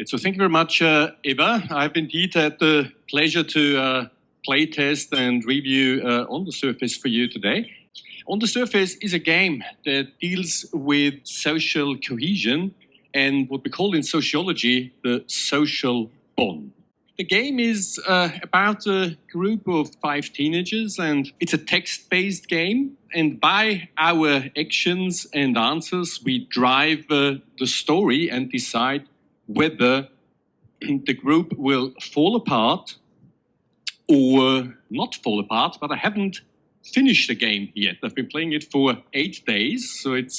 So thank you very much, Eva. I've indeed had the pleasure to play test and review On the Surface for you today. On the Surface is a game that deals with social cohesion and what we call in sociology the social bond. The game is about a group of 5 teenagers, and it's a text-based game. And by our actions and answers, we drive the story and decide whether the group will fall apart or not fall apart. But I haven't finished the game yet. I've been playing it for 8 days, so it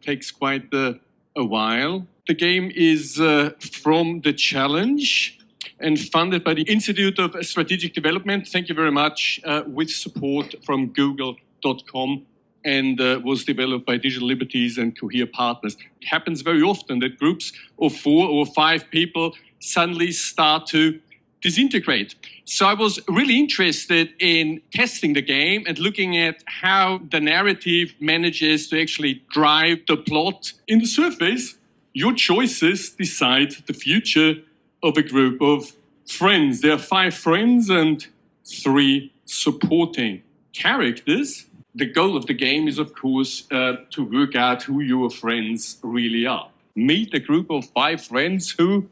takes quite a while. The game is from The Challenge and funded by the Institute of Strategic Development. Thank you very much, with support from Google.com, and was developed by Digital Liberties and Cohere Partners. It happens very often that groups of 4 or 5 people suddenly start to disintegrate. So I was really interested in testing the game and looking at how the narrative manages to actually drive the plot. In The Surface, your choices decide the future of a group of friends. There are 5 friends and 3 supporting characters. The goal of the game is, of course, to work out who your friends really are. Meet a group of 5 friends who,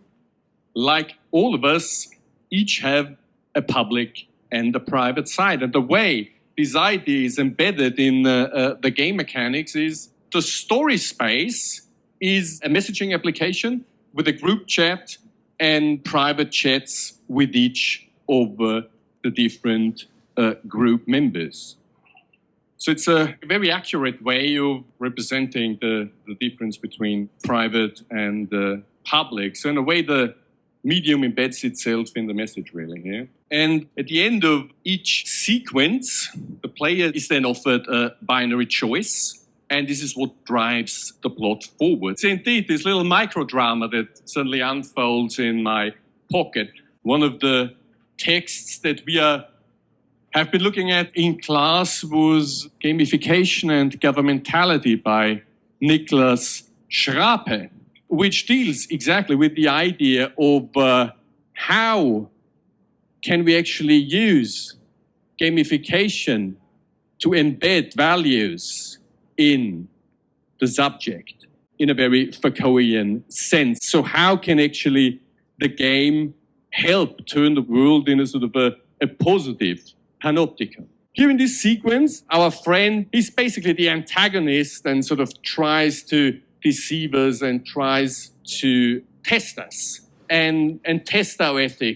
like all of us, each have a public and a private side. And the way this idea is embedded in the game mechanics is the story space is a messaging application with a group chat and private chats with each of the different group members. So it's a very accurate way of representing the difference between private and public. So in a way, the medium embeds itself in the message, really, here. And at the end of each sequence, the player is then offered a binary choice, and this is what drives the plot forward. So indeed, this little microdrama that suddenly unfolds in my pocket. One of the texts that we have been looking at in class was Gamification and Governmentality by Niklas Schrape, which deals exactly with the idea of how can we actually use gamification to embed values in the subject in a very Foucaultian sense. So how can actually the game help turn the world in a sort of a positive Panopticon? Here in this sequence, our friend is basically the antagonist and sort of tries to deceive us and tries to test us and test our ethics